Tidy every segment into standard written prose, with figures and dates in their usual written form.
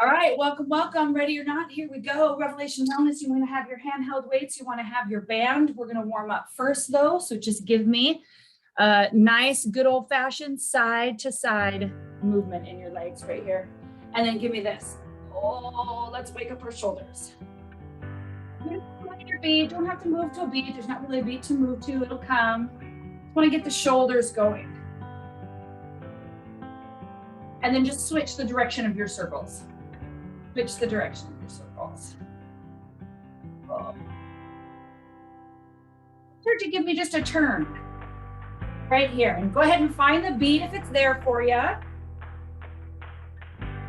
All right, welcome, welcome. Ready or not, here we go. Revelation Wellness, you want to have your handheld weights, you want to have your band. We're going to warm up first though, so just give me a nice, good old-fashioned side to side movement in your legs right here. And then give me this. Oh, let's wake up our shoulders. Your beat, don't have to move to a beat. There's not really a beat to move to, it'll come. Just want to get the shoulders going. And then just switch the direction of your circles. Switch the direction of your circles. Oh. Start to give me just a turn right here. And go ahead and find the beat if it's there for you.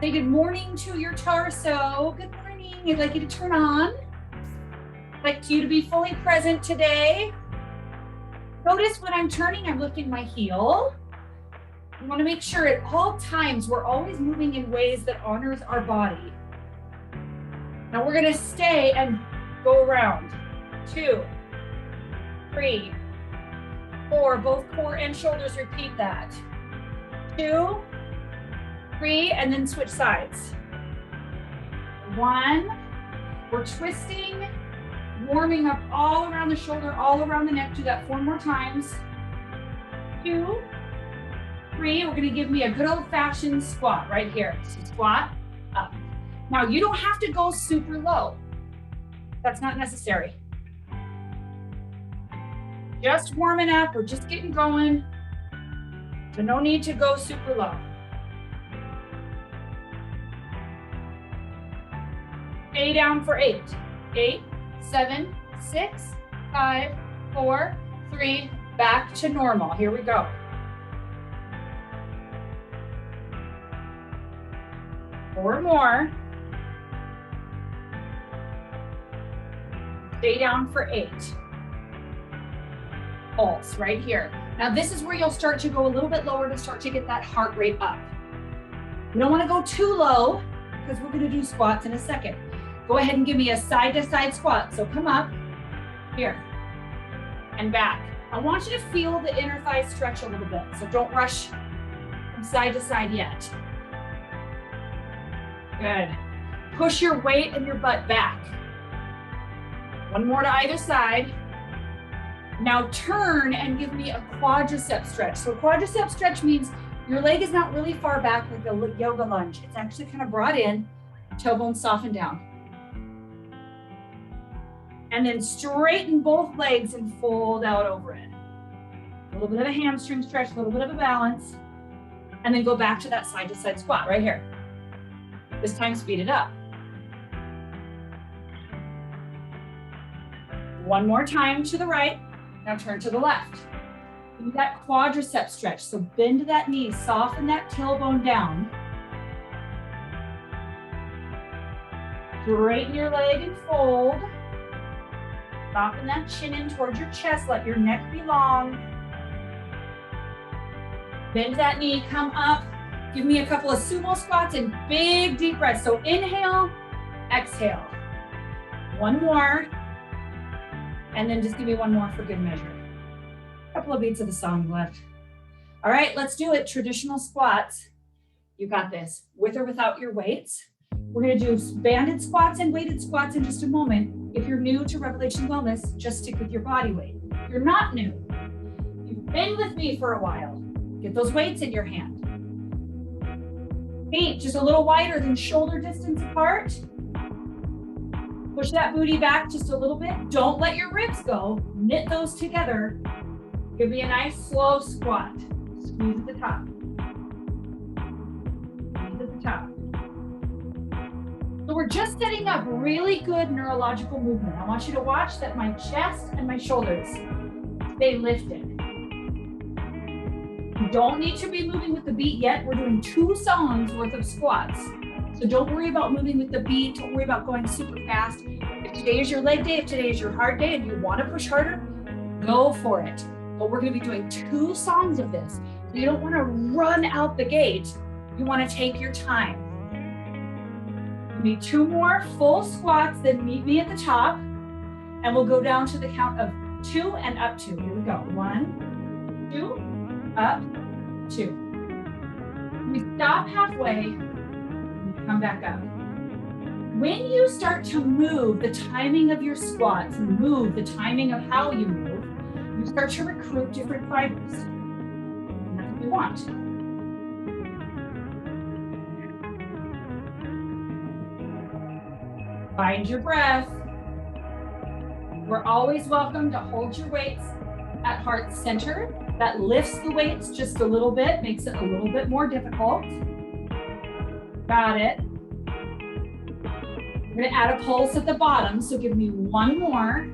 Say good morning to your torso. Good morning. I'd like you to turn on. I'd like you to be fully present today. Notice when I'm turning, I'm lifting my heel. I want to make sure at all times we're always moving in ways that honors our body. Now we're going to stay and go around. 2, 3, 4, both core and shoulders, repeat that. 2, 3, and then switch sides. 1, we're twisting, warming up all around the shoulder, all around the neck. Do that 4 more times. 2, 3, we're gonna give me a good old-fashioned squat right here. So squat, up. Now you don't have to go super low. That's not necessary. Just warming up or just getting going. So no need to go super low. Stay down for 8. 8, 7, 6, 5, 4, 3, back to normal. Here we go. 4 more. Stay down for 8. Pulse right here. Now this is where you'll start to go a little bit lower to start to get that heart rate up. You don't want to go too low because we're going to do squats in a second. Go ahead and give me a side to side squat. So come up here and back. I want you to feel the inner thigh stretch a little bit. So don't rush from side to side yet. Good. Push your weight and your butt back. 1 more to either side. Now turn and give me a quadricep stretch. So quadricep stretch means your leg is not really far back like a yoga lunge. It's actually kind of brought in, tailbone soften down. And then straighten both legs and fold out over it. A little bit of a hamstring stretch, a little bit of a balance. And then go back to that side to side squat right here. This time speed it up. 1 more time to the right. Now turn to the left. Do that quadricep stretch. So bend that knee, soften that tailbone down. Straighten your leg and fold. Soften that chin in towards your chest. Let your neck be long. Bend that knee, come up. Give me a couple of sumo squats and big deep breaths. So inhale, exhale. 1 more. And then just give me 1 more for good measure. A couple of beats of the song left. All right, let's do it. Traditional squats. You got this. With or without your weights. We're gonna do banded squats and weighted squats in just a moment. If you're new to Revelation Wellness, just stick with your body weight. If you're not new, you've been with me for a while, get those weights in your hand. Feet just a little wider than shoulder distance apart. Push that booty back just a little bit. Don't let your ribs go. Knit those together. Give me a nice slow squat. Squeeze at the top. Squeeze at the top. So we're just setting up really good neurological movement. I want you to watch that my chest and my shoulders stay lifted. You don't need to be moving with the beat yet. We're doing 2 songs worth of squats. So don't worry about moving with the beat. Don't worry about going super fast. If today is your leg day, if today is your hard day and you want to push harder, go for it. But we're going to be doing 2 songs of this. So you don't want to run out the gate. You want to take your time. Give me 2 more full squats, then meet me at the top. And we'll go down to the count of 2 and up 2. Here we go. 1, 2, up, 2. We stop halfway. Come back up. When you start to move the timing of your squats, move the timing of how you move, you start to recruit different fibers. And that's what we want. Find your breath. We're always welcome to hold your weights at heart center. That lifts the weights just a little bit, makes it a little bit more difficult. Got it. We're gonna add a pulse at the bottom, so give me one more.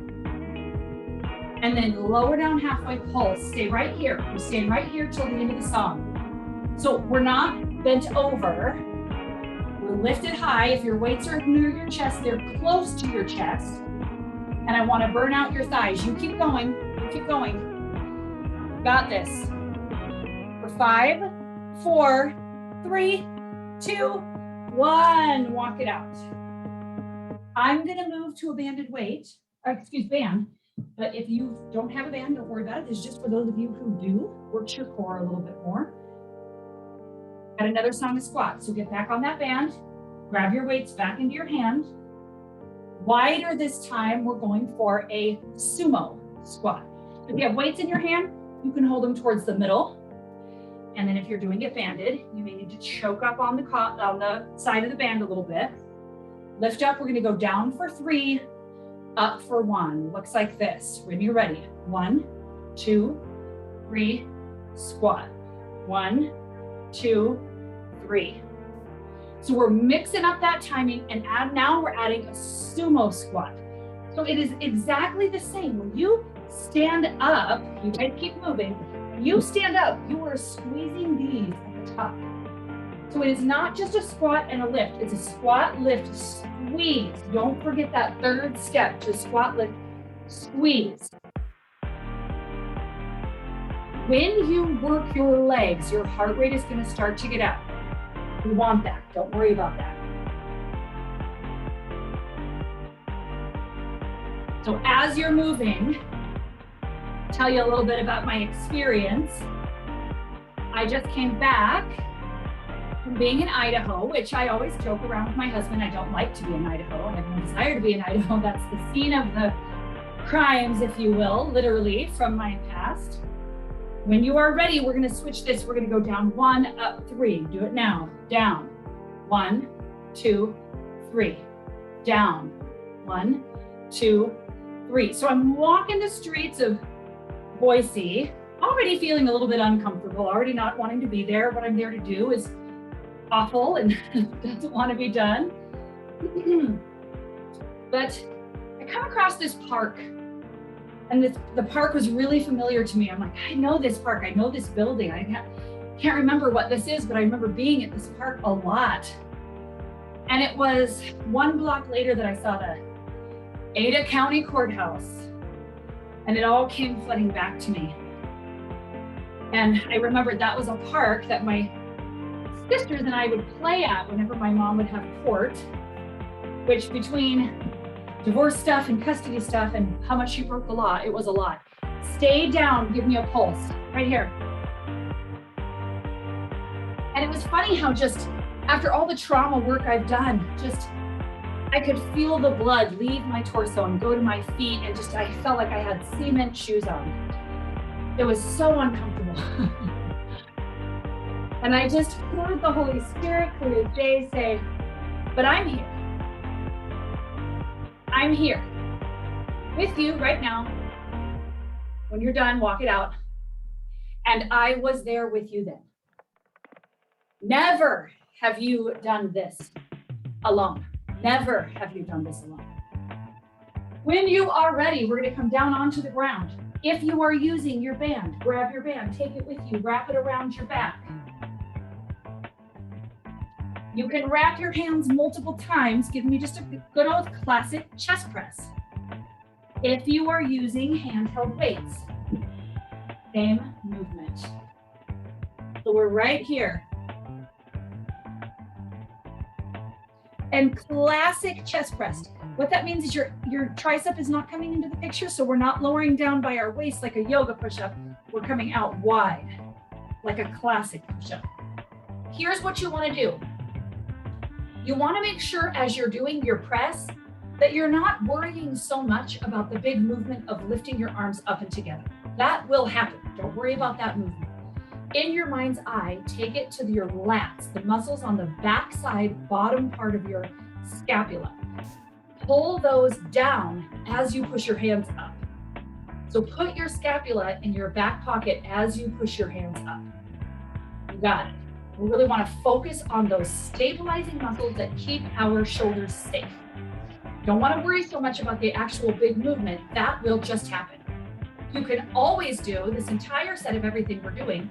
And then lower down halfway pulse. Stay right here. We're staying right here till the end of the song. So we're not bent over. We're lifted high. If your weights are near your chest, they're close to your chest. And I wanna burn out your thighs. You keep going, you keep going. Got this. For 5, 4, 3, 2, 1. Walk it out. I'm gonna move to a banded weight, band. But if you don't have a band, don't worry about it. It's just for those of you who do, works your core a little bit more. Got another song of squats. So get back on that band, grab your weights back into your hand. Wider this time, we're going for a sumo squat. If you have weights in your hand, you can hold them towards the middle. And then if you're doing it banded, you may need to choke up on the side of the band a little bit. Lift up, we're gonna go down for 3, up for 1. Looks like this. When you're ready. 1, 2, 3, squat. 1, 2, 3. So we're mixing up that timing, and now we're adding a sumo squat. So it is exactly the same. When you stand up, you guys keep moving. When you stand up, you are squeezing these at the top. So it is not just a squat and a lift. It's a squat, lift, squeeze. Don't forget that third step to squat, lift, squeeze. When you work your legs, your heart rate is going to start to get up. We want that. Don't worry about that. So as you're moving, I'll tell you a little bit about my experience. I just came back from being in Idaho, which I always joke around with my husband. I don't like to be in Idaho. I have no desire to be in Idaho. That's the scene of the crimes, if you will, literally from my past. When you are ready, we're gonna switch this. We're gonna go down 1, up 3. Do it now. Down. 1, 2, 3. Down. 1, 2, 3. So I'm walking the streets of Boise, already feeling a little bit uncomfortable, already not wanting to be there. What I'm there to do is awful and doesn't want to be done. But I come across this park, and the park was really familiar to me. I'm like, I know this park, I know this building. I can't remember what this is, but I remember being at this park a lot. And it was 1 block later that I saw the Ada County Courthouse, and it all came flooding back to me. And I remembered that was a park that my sisters and I would play at whenever my mom would have court, which between divorce stuff and custody stuff and how much she broke the law, it was a lot. Stay down, give me a pulse, right here. And it was funny how just after all the trauma work I've done, just I could feel the blood leave my torso and go to my feet, and just I felt like I had cement shoes on. It was so uncomfortable. And I just heard the Holy Spirit clear as day say, but I'm here. I'm here with you right now. When you're done, walk it out. And I was there with you then. Never have you done this alone. Never have you done this alone. When you are ready, we're going to come down onto the ground. If you are using your band, grab your band, take it with you, wrap it around your back. You can wrap your hands multiple times. Give me just a good old classic chest press. If you are using handheld weights, same movement. So we're right here. And classic chest press. What that means is your tricep is not coming into the picture, so we're not lowering down by our waist like a yoga push-up. We're coming out wide, like a classic push-up. Here's what you want to do. You want to make sure as you're doing your press that you're not worrying so much about the big movement of lifting your arms up and together. That will happen. Don't worry about that movement. In your mind's eye, take it to your lats, the muscles on the backside, bottom part of your scapula. Pull those down as you push your hands up. So put your scapula in your back pocket as you push your hands up. You got it. We really want to focus on those stabilizing muscles that keep our shoulders safe. Don't want to worry so much about the actual big movement. That will just happen. You can always do this entire set of everything we're doing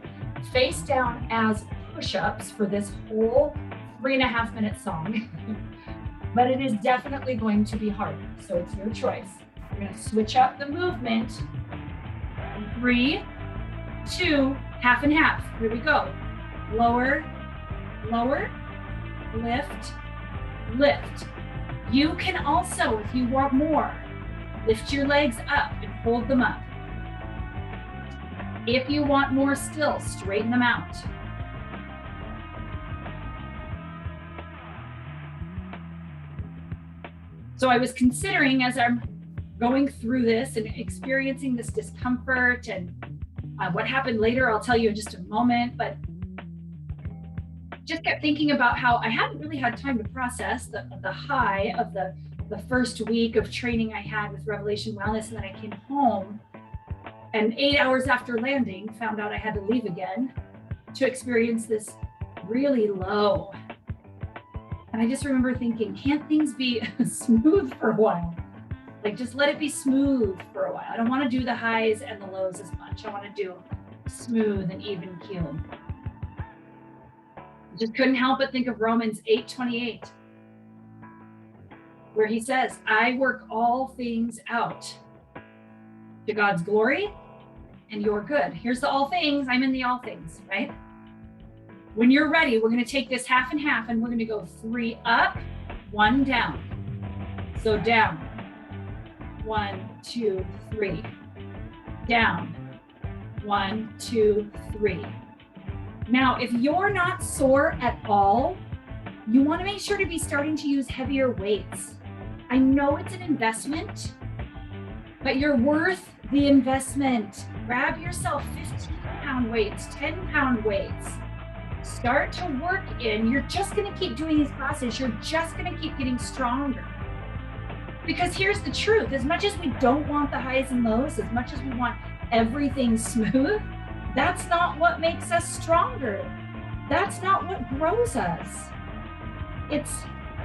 face down as push-ups for this whole 3.5-minute song. But it is definitely going to be hard. So it's your choice. We're going to switch up the movement. 3, 2, half and half. Here we go. Lower, lower, lift, lift. You can also, if you want more, lift your legs up and hold them up. If you want more still, straighten them out. So I was considering as I'm going through this and experiencing this discomfort and what happened later, I'll tell you in just a moment, but just kept thinking about how I hadn't really had time to process the high of the first week of training I had with Revelation Wellness. And then I came home and 8 hours after landing, found out I had to leave again to experience this really low. And I just remember thinking, can't things be smooth for a while? Like just let it be smooth for a while. I don't want to do the highs and the lows as much. I want to do smooth and even keel. Just couldn't help but think of Romans 8:28, where he says, I work all things out to God's glory and your good. Here's the all things. I'm in the all things, right? When you're ready, we're going to take this half and half and we're going to go 3 up, 1 down. So down, 1, 2, 3. Down, 1, 2, 3. Now, if you're not sore at all, you want to make sure to be starting to use heavier weights. I know it's an investment, but you're worth the investment. Grab yourself 15-pound weights, 10-pound weights. Start to work in. You're just going to keep doing these classes. You're just going to keep getting stronger. Because here's the truth. As much as we don't want the highs and lows, as much as we want everything smooth, that's not what makes us stronger. That's not what grows us. It's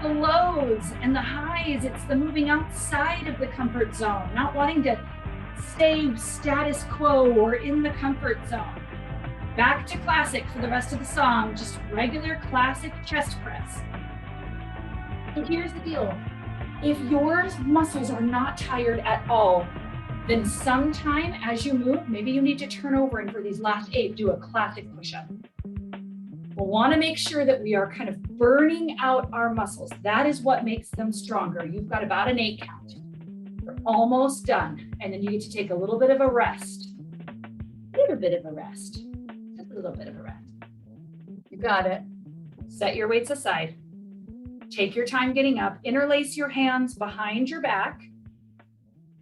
the lows and the highs. It's the moving outside of the comfort zone, not wanting to stay status quo or in the comfort zone. Back to classic for the rest of the song, just regular classic chest press. And here's the deal. If your muscles are not tired at all, then sometime as you move, maybe you need to turn over and for these last 8, do a classic push-up. We'll want to make sure that we are kind of burning out our muscles. That is what makes them stronger. You've got about an 8 count. You're almost done. And then you get to take a little bit of a rest. A little bit of a rest. Just a little bit of a rest. You got it. Set your weights aside. Take your time getting up. Interlace your hands behind your back.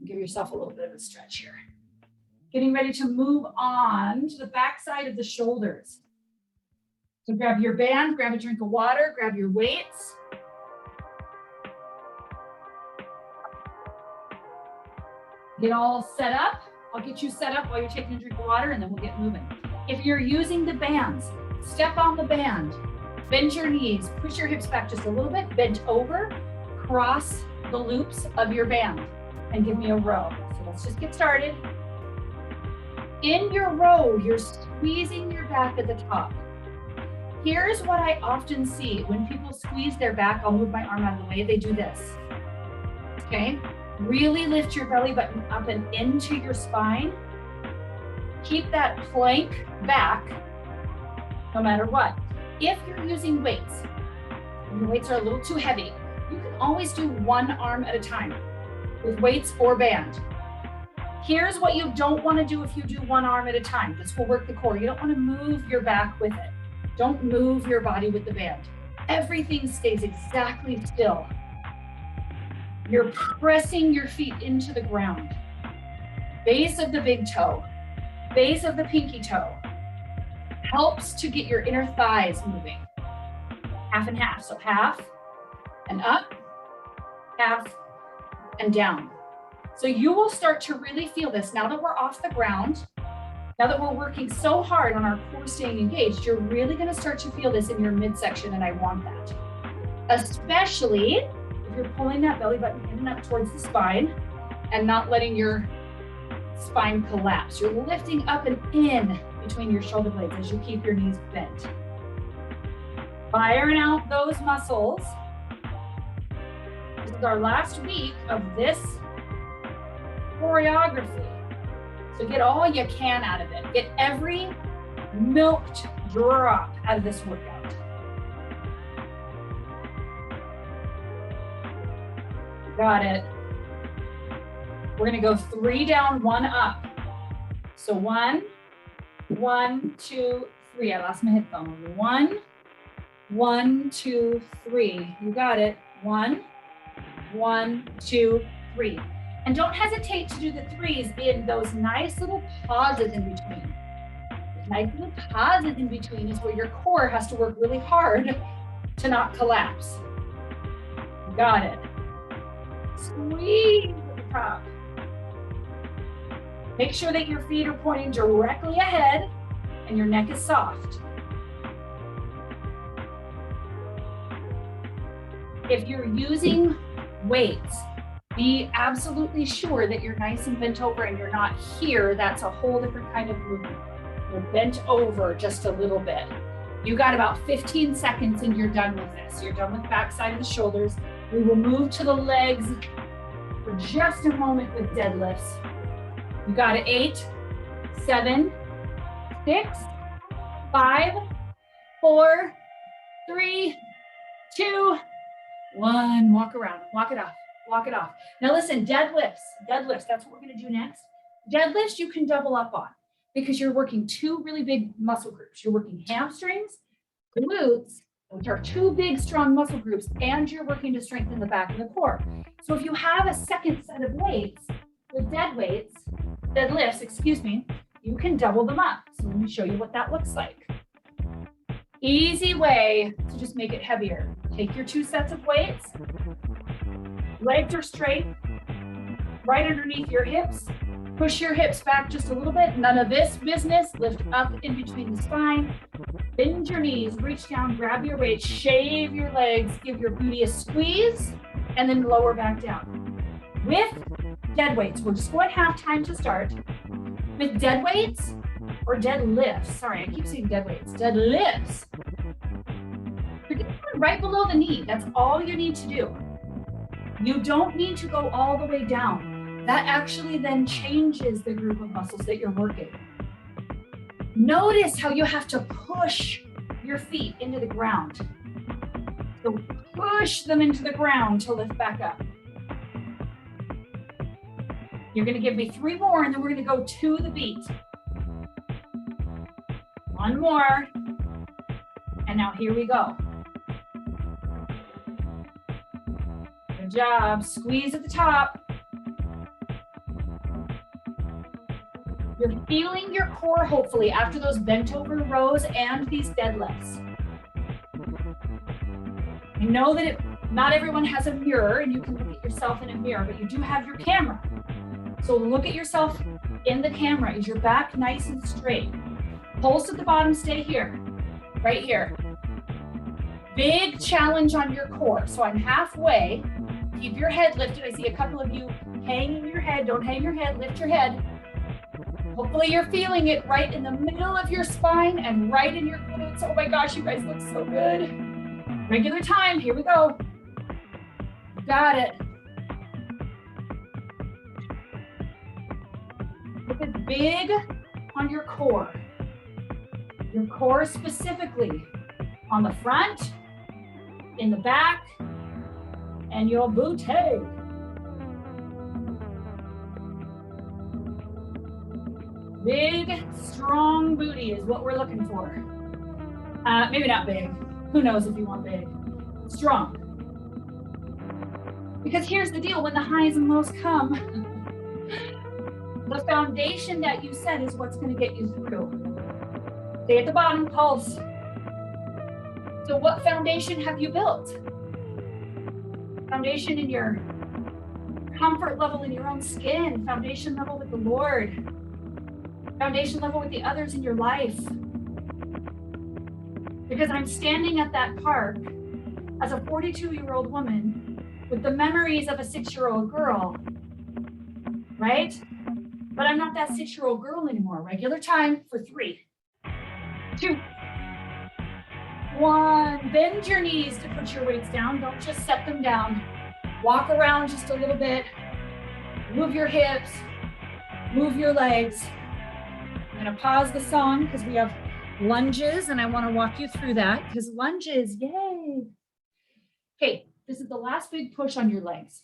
Give yourself a little bit of a stretch here. Getting ready to move on to the back side of the shoulders. So grab your band, grab a drink of water, grab your weights. Get all set up. I'll get you set up while you're taking a drink of water and then we'll get moving. If you're using the bands, step on the band, bend your knees, push your hips back just a little bit, bend over, cross the loops of your band. And give me a row. So let's just get started. In your row, you're squeezing your back at the top. Here's what I often see when people squeeze their back. I'll move my arm out of the way. They do this. Okay. Really lift your belly button up and into your spine. Keep that plank back no matter what. If you're using weights, and the weights are a little too heavy, you can always do one arm at a time with weights or band. Here's what you don't want to do if you do one arm at a time. This will work the core. You don't want to move your back with it. Don't move your body with the band. everything stays exactly still. You're pressing your feet into the ground. Base of the big toe, base of the pinky toe. Helps to get your inner thighs moving. Half and half, so half and up, half and down. So you will start to really feel this now that we're off the ground. Now that we're working so hard on our core staying engaged, you're really gonna start to feel this in your midsection, and I want that. Especially if you're pulling that belly button in and up towards the spine and not letting your spine collapse. You're lifting up and in between your shoulder blades as you keep your knees bent. Firing out those muscles. This is our last week of this choreography. So get all you can out of it. Get every milked drop out of this workout. Got it. We're gonna go 3 down, 1 up. So 1, 1, 2, 3. I lost my headphone. 1, 1, 2, 3. You got it. 1, 1, 2, 3. And don't hesitate to do the 3s in those nice little pauses in between. Those nice little pauses in between is where your core has to work really hard to not collapse. You got it. Squeeze at the top. Make sure that your feet are pointing directly ahead and your neck is soft. If you're using weights, be absolutely sure that you're nice and bent over and you're not here. That's a whole different kind of movement. You're bent over just a little bit. You got about 15 seconds and you're done with this. You're done with the back side of the shoulders. We will move to the legs for just a moment with deadlifts. You got it. 8, 7, 6, 5, 4, 3, 2, 1. Walk around, walk it off. Walk it off. Now listen, deadlifts, that's what we're gonna do next. Deadlifts you can double up on because you're working 2 really big muscle groups. You're working hamstrings, glutes, which are 2 big, strong muscle groups, and you're working to strengthen the back of the core. So if you have a second set of weights, with deadlifts, excuse me, you can double them up. So let me show you what that looks like. Easy way to just make it heavier. Take your 2 sets of weights, legs are straight, right underneath your hips. Push your hips back just a little bit. None of this business. Lift up in between the spine. Bend your knees, reach down, grab your weight, shave your legs, give your booty a squeeze, and then lower back down. With dead weights, we're just going half time to start. With dead weights or deadlifts, sorry, I keep saying dead weights, deadlifts. You're going right below the knee. That's all you need to do. You don't need to go all the way down. That actually then changes the group of muscles that you're working. Notice how you have to push your feet into the ground. So push them into the ground to lift back up. You're gonna give me 3 more and then we're gonna go to the beat. 1 more. And now here we go. Good job. Squeeze at the top. You're feeling your core, hopefully, after those bent over rows and these deadlifts. I know that not everyone has a mirror and you can look at yourself in a mirror, but you do have your camera. So look at yourself in the camera. Is your back nice and straight? Pulse at the bottom, stay here, right here. Big challenge on your core. So I'm halfway. Keep your head lifted. I see a couple of you hanging your head. Don't hang your head, lift your head. Hopefully you're feeling it right in the middle of your spine and right in your glutes. Oh my gosh, you guys look so good. Regular time, here we go. Got it. Look at big on your core. Your core specifically on the front, in the back, and your booty. Big, strong booty is what we're looking for. Maybe not big. Who knows if you want big. strong. Because here's the deal, when the highs and lows come, the foundation that you set is what's going to get you through. Stay at the bottom, pulse. So what foundation have you built? Foundation in your comfort level in your own skin, foundation level with the Lord, foundation level with the others in your life. Because I'm standing at that park as a 42-year-old woman with the memories of a 6-year-old girl, right? But I'm not that 6-year-old girl anymore. Regular time for 3, 2, 1. Bend your knees to put your weights down. Don't just set them down. Walk around just a little bit. Move your hips. Move your legs. I'm going to pause the song because we have lunges and I want to walk you through that because lunges, yay. Okay, this is the last big push on your legs.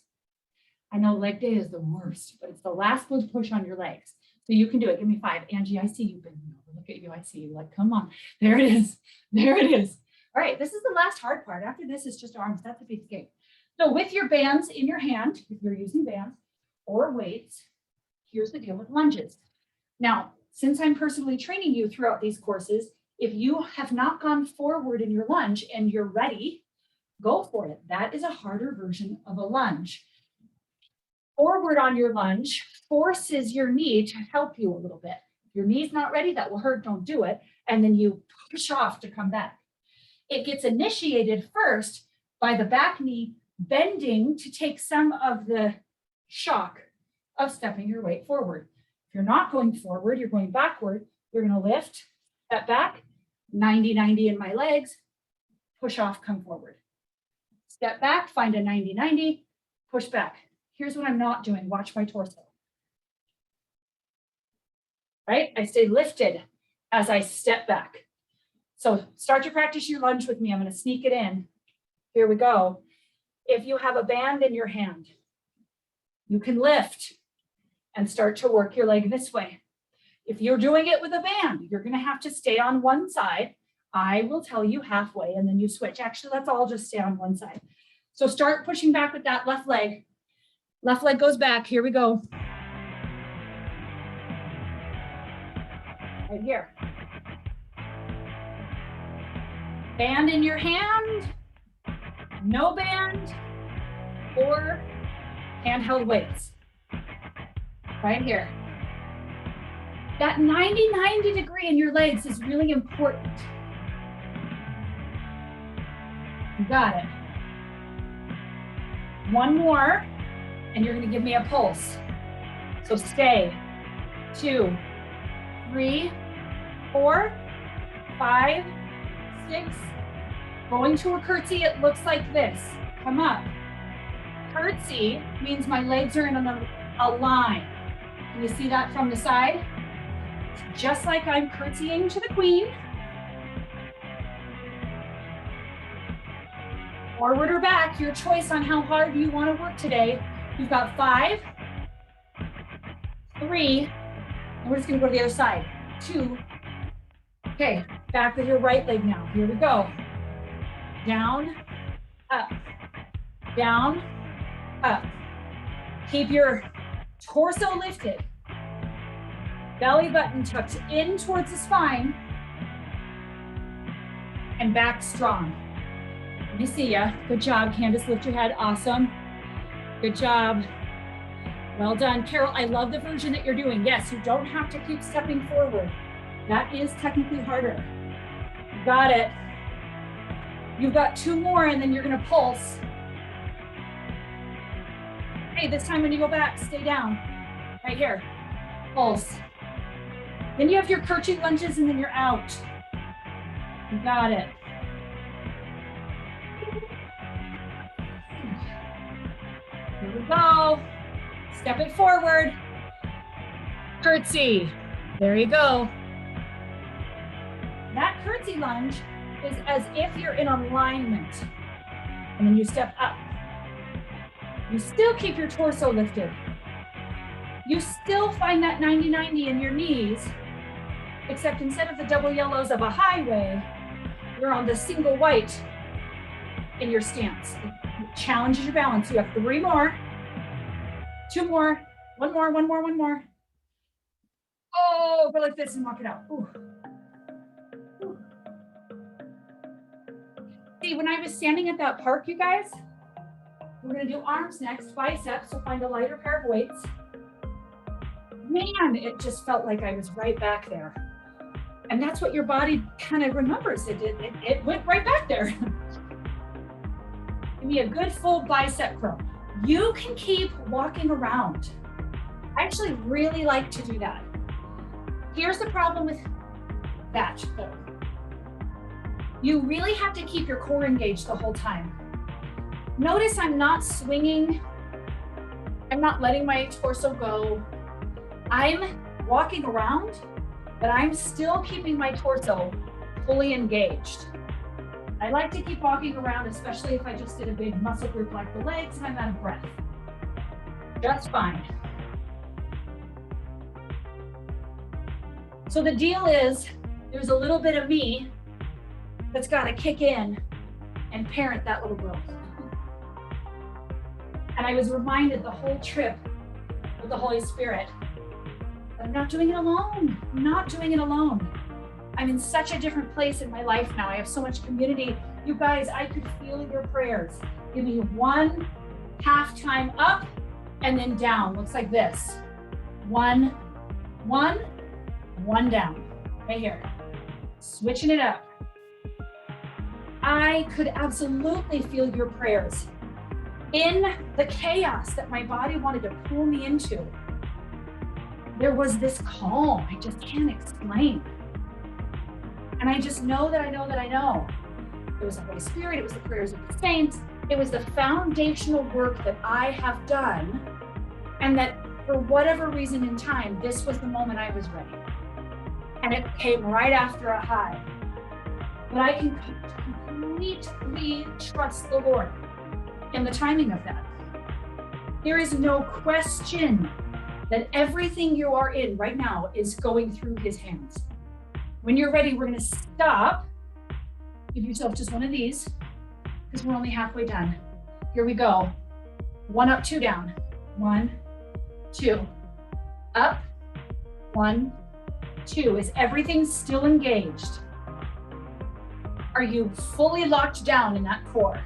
I know leg day is the worst, but it's the last big push on your legs. So you can do it. Give me 5. Angie, I see you bending over. Look at you. I see you. Like, come on. There it is. There it is. All right, this is the last hard part. After this, it's just arms. That's a piece of cake. So with your bands in your hand, if you're using bands or weights, here's the deal with lunges. Now, since I'm personally training you throughout these courses, if you have not gone forward in your lunge and you're ready, go for it. That is a harder version of a lunge. Forward on your lunge forces your knee to help you a little bit. If your knee's not ready, that will hurt, don't do it. And then you push off to come back. It gets initiated first by the back knee bending to take some of the shock of stepping your weight forward. If you're not going forward, you're going backward, you're going to lift, step back, 90-90 in my legs, push off, come forward. Step back, find a 90-90, push back. Here's what I'm not doing. Watch my torso. Right? I stay lifted as I step back. So start to practice your lunge with me. I'm going to sneak it in. Here we go. If you have a band in your hand, you can lift and start to work your leg this way. If you're doing it with a band, you're going to have to stay on one side. I will tell you halfway and then you switch. Actually, let's all just stay on one side. So start pushing back with that left leg. Left leg goes back. Here we go. Right here. Band in your hand, no band, or handheld weights. Right here. That 90-90 degree in your legs is really important. You got it. One more, and you're going to give me a pulse. So stay. 2, 3, 4, 5, 6. Going to a curtsy, it looks like this. Come up. Curtsy means my legs are in a line. Can you see that from the side? Just like I'm curtsying to the queen. Forward or back, your choice on how hard you want to work today. You've got 5, 3, and we're just going to go to the other side. 2. Okay, back with your right leg now. Here we go. Down, up, down, up. Keep your torso lifted. Belly button tucked in towards the spine. And back strong. Let me see ya. Good job, Candace. Lift your head. Awesome. Good job. Well done. Carol, I love the version that you're doing. Yes, you don't have to keep stepping forward. That is technically harder. You got it. You've got 2 more and then you're gonna pulse. Hey, this time when you go back, stay down. Right here, pulse. Then you have your curtsy lunges and then you're out. You got it. Here we go. Step it forward. Curtsy. There you go. That curtsy lunge is as if you're in alignment. And then you step up. You still keep your torso lifted. You still find that 90-90 in your knees, except instead of the double yellows of a highway, you're on the single white in your stance. It challenges your balance. You have 3 more, 2 more, 1 more, 1 more, 1 more. Oh, go like this and walk it out. Ooh. Ooh. See, when I was standing at that park, you guys, we're gonna do arms next, biceps, so find a lighter pair of weights. Man, it just felt like I was right back there. And that's what your body kind of remembers. It went right back there. Give me a good full bicep curl. You can keep walking around. I actually really like to do that. Here's the problem with that though. You really have to keep your core engaged the whole time. Notice I'm not swinging. I'm not letting my torso go. I'm walking around, but I'm still keeping my torso fully engaged. I like to keep walking around, especially if I just did a big muscle group like the legs and I'm out of breath. Just fine. So the deal is, there's a little bit of me that's got to kick in and parent that little girl. And I was reminded the whole trip with the Holy Spirit, I'm not doing it alone. I'm not doing it alone. I'm in such a different place in my life now. I have so much community. You guys, I could feel your prayers. Give me 1 half time up and then down. Looks like this. 1, 1, 1 down. Right here. Switching it up. I could absolutely feel your prayers. In the chaos that my body wanted to pull me into, there was this calm I just can't explain. And I just know that I know that I know. It was the Holy Spirit, it was the prayers of the saints, it was the foundational work that I have done, and that for whatever reason in time, this was the moment I was ready. And it came right after a high. But I can completely trust the Lord in the timing of that. There is no question that everything you are in right now is going through his hands. When you're ready, we're going to stop. Give yourself just one of these because we're only halfway done. Here we go. 1 up, 2 down. 1, 2. Up. 1, 2. Is everything still engaged? Are you fully locked down in that core?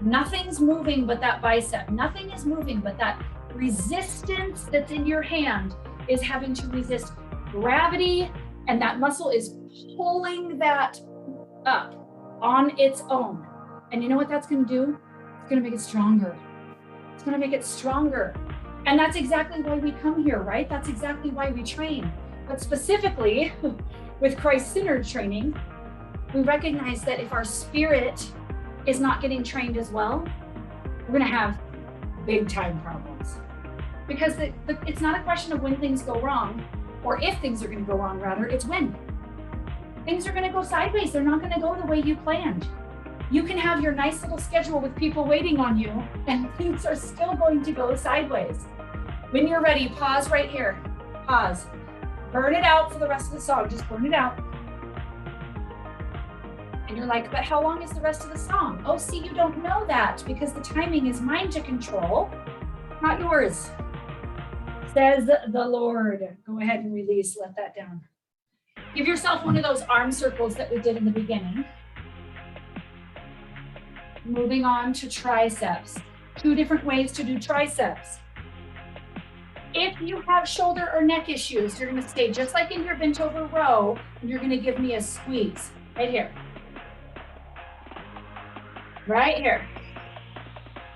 Nothing's moving but that bicep. Nothing is moving but that resistance that's in your hand is having to resist gravity, and that muscle is pulling that up on its own. And you know what that's going to do? It's going to make it stronger. It's going to make it stronger. And that's exactly why we come here, right? That's exactly why we train. But specifically with Christ-centered training, we recognize that if our spirit is not getting trained as well, we're going to have big time problems. Because it's not a question of when things go wrong, or if things are going to go wrong, rather, it's when. Things are going to go sideways. They're not going to go the way you planned. You can have your nice little schedule with people waiting on you, and things are still going to go sideways. When you're ready, pause right here. Pause. Burn it out for the rest of the song. Just burn it out. And you're like, but how long is the rest of the song? Oh, see, you don't know that because the timing is mine to control, not yours. Says the Lord. Go ahead and release, let that down. Give yourself one of those arm circles that we did in the beginning. Moving on to triceps. 2 different ways to do triceps. If you have shoulder or neck issues, you're going to stay just like in your bent over row, and you're going to give me a squeeze right here. Right here.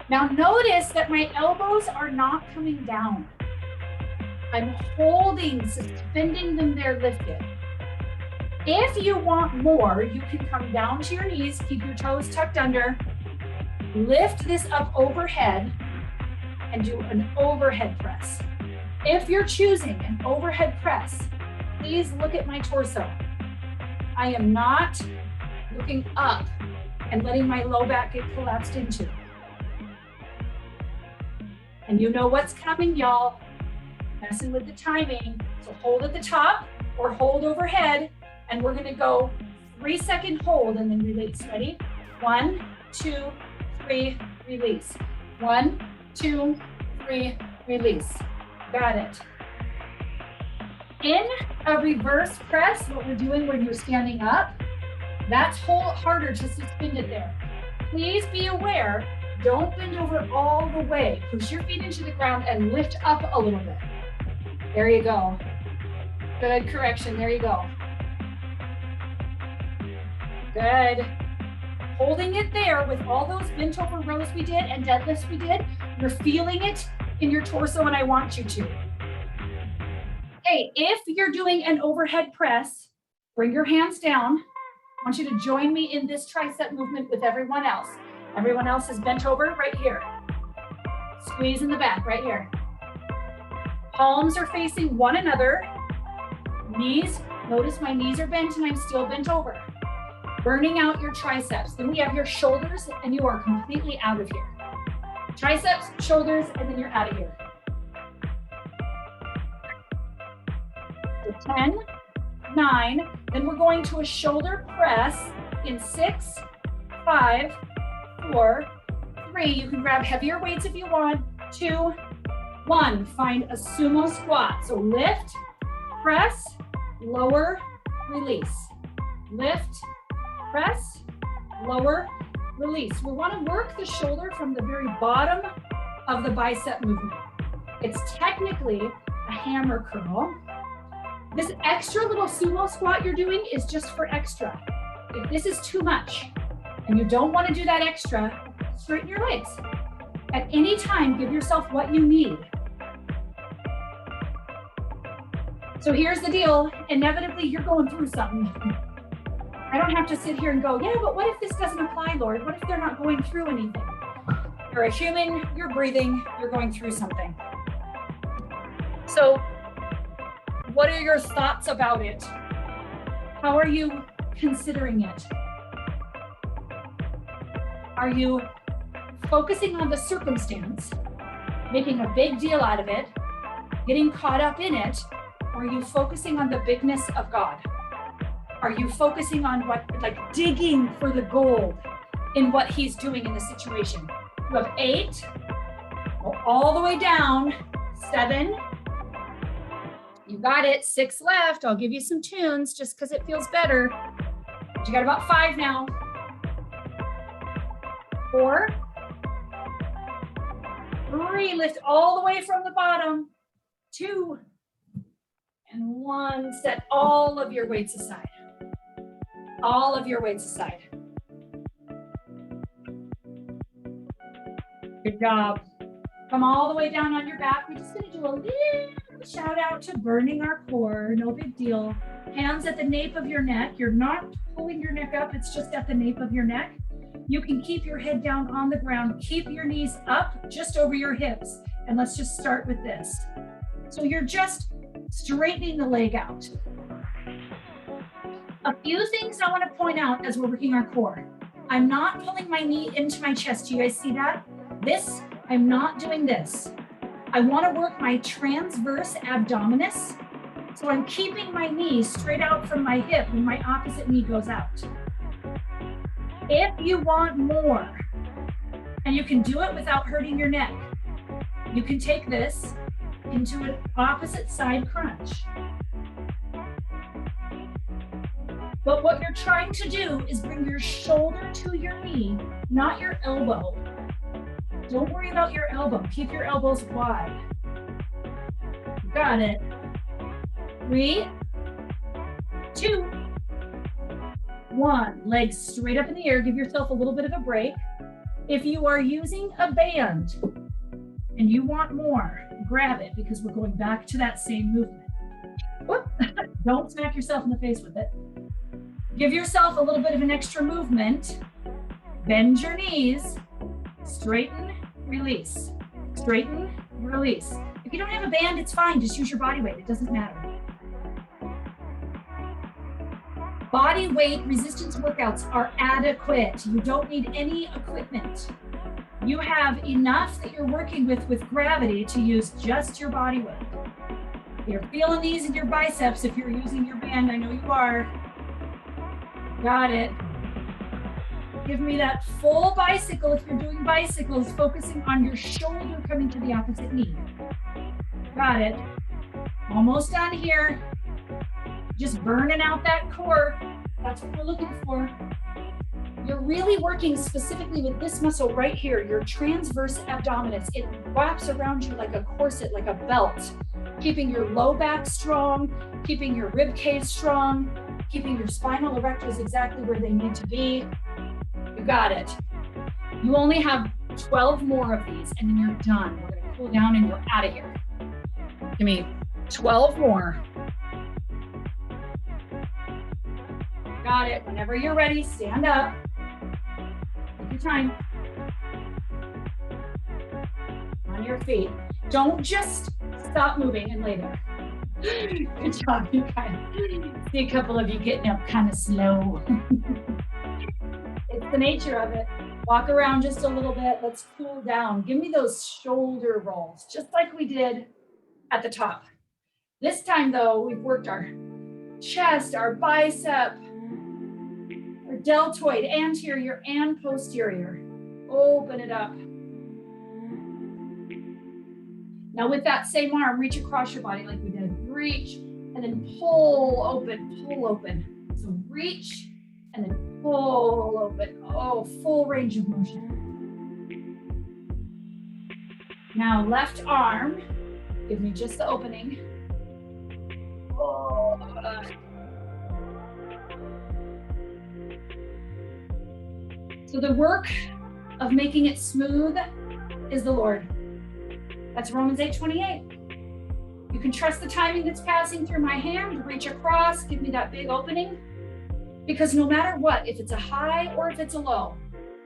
Now notice that my elbows are not coming down. I'm holding, suspending them there lifted. If you want more, you can come down to your knees, keep your toes tucked under, lift this up overhead, and do an overhead press. If you're choosing an overhead press, please look at my torso. I am not looking up and letting my low back get collapsed into. And you know what's coming, y'all. Messing with the timing. So hold at the top or hold overhead And we're gonna go 3-second hold and then release. Ready? 1, 2, 3, release. 1, 2, 3, release. Got it. In a reverse press, what we're doing when you're standing up, that's harder to suspend it there. Please be aware, don't bend over all the way. Push your feet into the ground and lift up a little bit. There you go. Good correction, there you go. Good. Holding it there with all those bent over rows we did and deadlifts we did, you're feeling it in your torso and I want you to. Okay, if you're doing an overhead press, bring your hands down. I want you to join me in this tricep movement with everyone else. Everyone else is bent over right here. Squeeze in the back right here. Palms are facing one another. Knees, notice my knees are bent and I'm still bent over. Burning out your triceps. Then we have your shoulders and you are completely out of here. Triceps, shoulders, and then you're out of here. So 10, 9, then we're going to a shoulder press in 6, 5, 4, 3. You can grab heavier weights if you want. 2, 1. Find a sumo squat. So lift, press, lower, release. Lift, press, lower, release. We want to work the shoulder from the very bottom of the bicep movement. It's technically a hammer curl. This extra little sumo squat you're doing is just for extra. If this is too much and you don't want to do that extra, straighten your legs. At any time, give yourself what you need. So here's the deal. Inevitably, you're going through something. I don't have to sit here and go, yeah, but what if this doesn't apply, Lord? What if they're not going through anything? You're a human, you're breathing, you're going through something. So what are your thoughts about it? How are you considering it? Are you focusing on the circumstance, making a big deal out of it, getting caught up in it, or are you focusing on the bigness of God? Are you focusing on what, like digging for the gold in what he's doing in the situation? You have 8, go all the way down, 7, you got it, 6 left. I'll give you some tunes just because it feels better. But you got about 5 now. 4, 3, lift all the way from the bottom. 2, and 1, set all of your weights aside. All of your weights aside. Good job. Come all the way down on your back. We're just gonna do a little shout out to burning our core, no big deal. Hands at the nape of your neck. You're not pulling your neck up, it's just at the nape of your neck. You can keep your head down on the ground. Keep your knees up just over your hips. And let's just start with this. So you're just straightening the leg out. A few things I want to point out as we're working our core. I'm not pulling my knee into my chest. Do you guys see that? This, I'm not doing this. I want to work my transverse abdominis. So I'm keeping my knee straight out from my hip when my opposite knee goes out. If you want more, and you can do it without hurting your neck, you can take this into an opposite side crunch. But what you're trying to do is bring your shoulder to your knee, not your elbow. Don't worry about your elbow. Keep your elbows wide. Got it. 3, 2, 1. Legs straight up in the air. Give yourself a little bit of a break. If you are using a band and you want more, grab it because we're going back to that same movement. Whoop. Don't smack yourself in the face with it. Give yourself a little bit of an extra movement. Bend your knees. Straighten, release. Straighten, release. If you don't have a band, it's fine. Just use your body weight. It doesn't matter. Body weight resistance workouts are adequate. You don't need any equipment. You have enough that you're working with gravity to use just your body weight. You're feeling these in your biceps if you're using your band. I know you are. Got it. Give me that full bicycle. If you're doing bicycles, focusing on your shoulder coming to the opposite knee. Got it. Almost done here. Just burning out that core. That's what we're looking for. You're really working specifically with this muscle right here, your transverse abdominis. It wraps around you like a corset, like a belt, keeping your low back strong, keeping your rib cage strong, keeping your spinal erectors exactly where they need to be. You got it. You only have 12 more of these and then you're done. We're gonna cool down and you're out of here. Give me 12 more. Got it. Whenever you're ready, stand up. Take your time. On your feet. Don't just stop moving and lay there. Good job, you guys. See a couple of you getting up kind of slow. It's the nature of it. Walk around just a little bit. Let's cool down. Give me those shoulder rolls, just like we did at the top. This time, though, we've worked our chest, our bicep, our deltoid, anterior and posterior. Open it up. Now with that same arm, reach across your body like we did. Reach and then pull open, pull open. So reach and then pull open. Oh, full range of motion. Now left arm, give me just the opening. Oh. So the work of making it smooth is the Lord. That's Romans 8:28. You can trust the timing that's passing through my hand, reach across, give me that big opening. Because no matter what, if it's a high or if it's a low,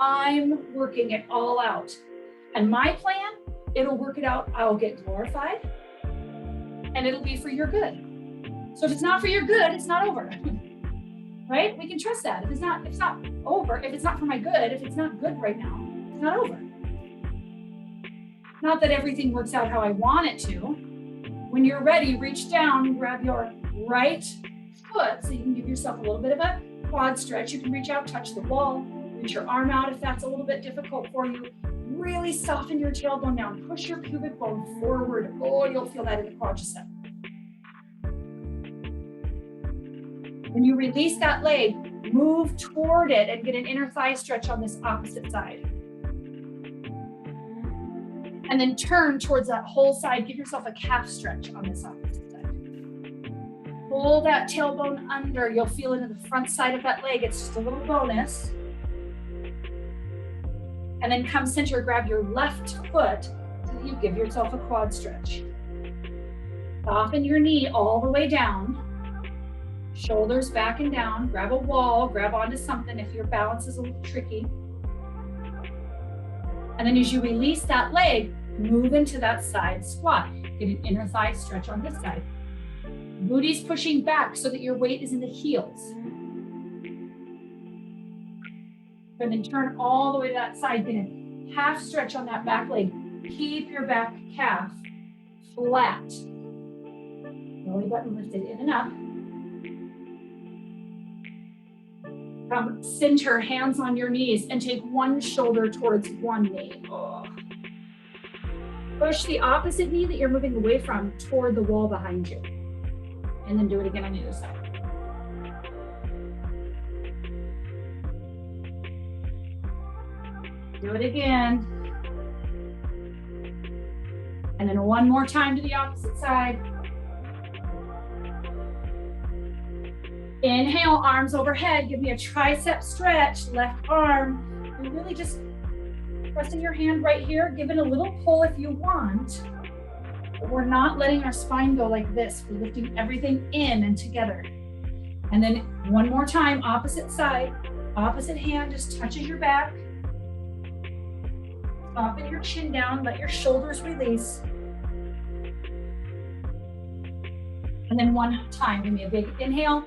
I'm working it all out. And my plan, it'll work it out. I'll get glorified and it'll be for your good. So if it's not for your good, it's not over. Right? We can trust that. If it's not over, if it's not for my good, if it's not good right now, it's not over. Not that everything works out how I want it to. When you're ready, reach down, grab your right foot so you can give yourself a little bit of a quad stretch. You can reach out, touch the wall, reach your arm out if that's a little bit difficult for you. Really soften your tailbone down. Push your pubic bone forward. Oh, you'll feel that in the quadricep. When you release that leg, move toward it and get an inner thigh stretch on this opposite side. And then turn towards that whole side. Give yourself a calf stretch on this opposite side. Pull that tailbone under. You'll feel it in the front side of that leg. It's just a little bonus. And then come center, grab your left foot so that you give yourself a quad stretch. Soften your knee all the way down. Shoulders back and down. Grab a wall, grab onto something if your balance is a little tricky. And then as you release that leg, move into that side squat. Get an inner thigh stretch on this side. Booty's pushing back so that your weight is in the heels. And then turn all the way to that side. Get a half stretch on that back leg. Keep your back calf flat. Belly button lifted in and up. Come center, hands on your knees, and take one shoulder towards one knee. Oh. Push the opposite knee that you're moving away from toward the wall behind you. And then do it again on the other side. Do it again. And then one more time to the opposite side. Inhale, arms overhead. Give me a tricep stretch, left arm. You're really just pressing your hand right here. Give it a little pull if you want. But we're not letting our spine go like this. We're lifting everything in and together. And then one more time, opposite side. Opposite hand just touches your back. Soften your chin down. Let your shoulders release. And then one time, give me a big inhale.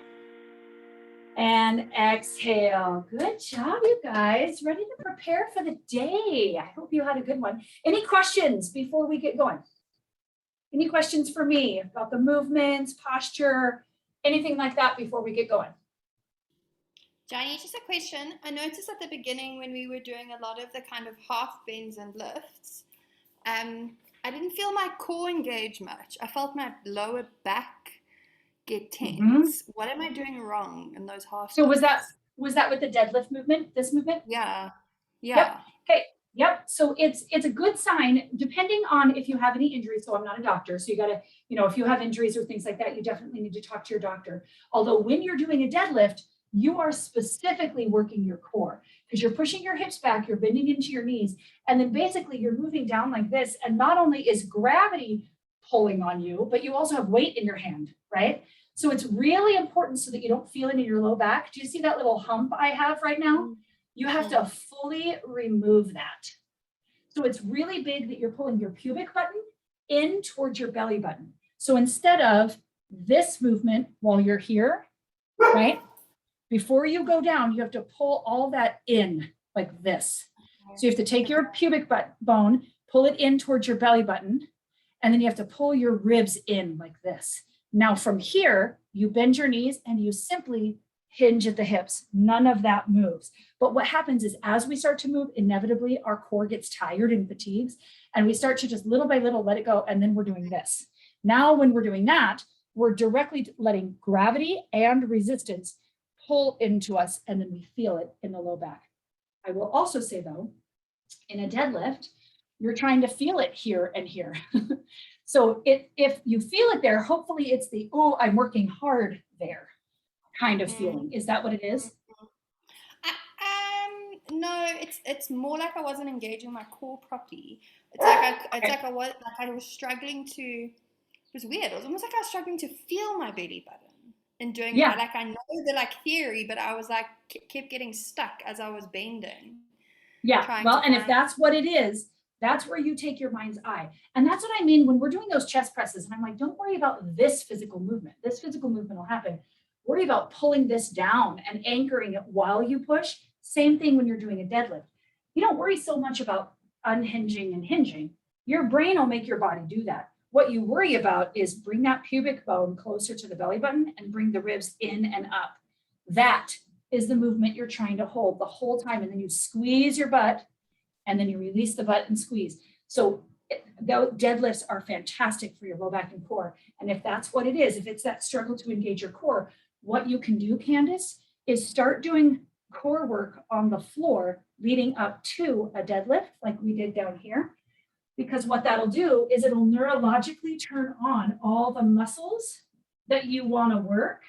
And exhale. Good job, you guys. Ready to prepare for the day. I hope you had a good one. Any questions before we get going? Any questions for me about the movements, posture, anything like that before we get going? Johnny, just a question. I noticed at the beginning when we were doing a lot of the kind of half bends and lifts, I didn't feel my core engage much. I felt my lower back get tense. What am I doing wrong in those half? So was that with the deadlift movement, this movement? Yeah. Yep. Okay. Yep. So it's a good sign, depending on if you have any injuries. So I'm not a doctor, so you got to, if you have injuries or things like that, you definitely need to talk to your doctor. Although when you're doing a deadlift, you are specifically working your core because you're pushing your hips back, you're bending into your knees, and then basically you're moving down like this. And not only is gravity pulling on you, but you also have weight in your hand, right? So it's really important so that you don't feel it in your low back. Do you see that little hump I have right now? You have to fully remove that. So it's really big that you're pulling your pubic button in towards your belly button. So instead of this movement while you're here, right? Before you go down, you have to pull all that in like this. So you have to take your pubic bone, pull it in towards your belly button, and then you have to pull your ribs in like this. Now from here, you bend your knees and you simply hinge at the hips. None of that moves. But what happens is as we start to move, inevitably our core gets tired and fatigues, and we start to just little by little let it go, and then we're doing this. Now when we're doing that, we're directly letting gravity and resistance pull into us, and then we feel it in the low back. I will also say though, in a deadlift, you're trying to feel it here and here. So if you feel it there, hopefully it's the, oh, I'm working hard there kind of feeling. Is that what it is? No, it's more like I wasn't engaging my core properly. It's like I was struggling to. It was weird. It was almost like I was struggling to feel my belly button and doing that. Like I know the theory, but I was like kept getting stuck as I was bending. Yeah. Well, and if that's what it is, that's where you take your mind's eye. And that's what I mean when we're doing those chest presses. And I'm like, don't worry about this physical movement. This physical movement will happen. Worry about pulling this down and anchoring it while you push. Same thing when you're doing a deadlift. You don't worry so much about unhinging and hinging. Your brain will make your body do that. What you worry about is bring that pubic bone closer to the belly button and bring the ribs in and up. That is the movement you're trying to hold the whole time. And then you squeeze your butt and then you release the butt and squeeze. So deadlifts are fantastic for your low back and core. And if that's what it is, if it's that struggle to engage your core, what you can do, Candace, is start doing core work on the floor leading up to a deadlift like we did down here. Because what that'll do is it'll neurologically turn on all the muscles that you want to work.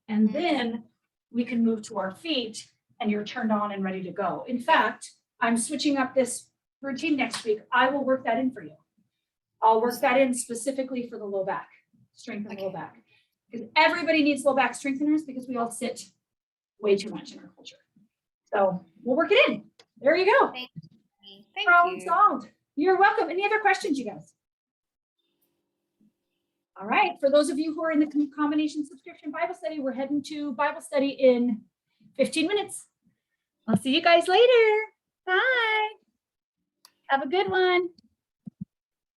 And then we can move to our feet and you're turned on and ready to go. In fact, I'm switching up this routine next week. I will work that in for you. I'll work that in specifically for the low back, strengthen the low back. Because everybody needs low back strengtheners because we all sit way too much in our culture. So we'll work it in. There you go. Thank you. Problem solved. You're welcome. Any other questions, you guys? All right. For those of you who are in the combination subscription Bible study, we're heading to Bible study in 15 minutes. I'll see you guys later. Bye. Have a good one.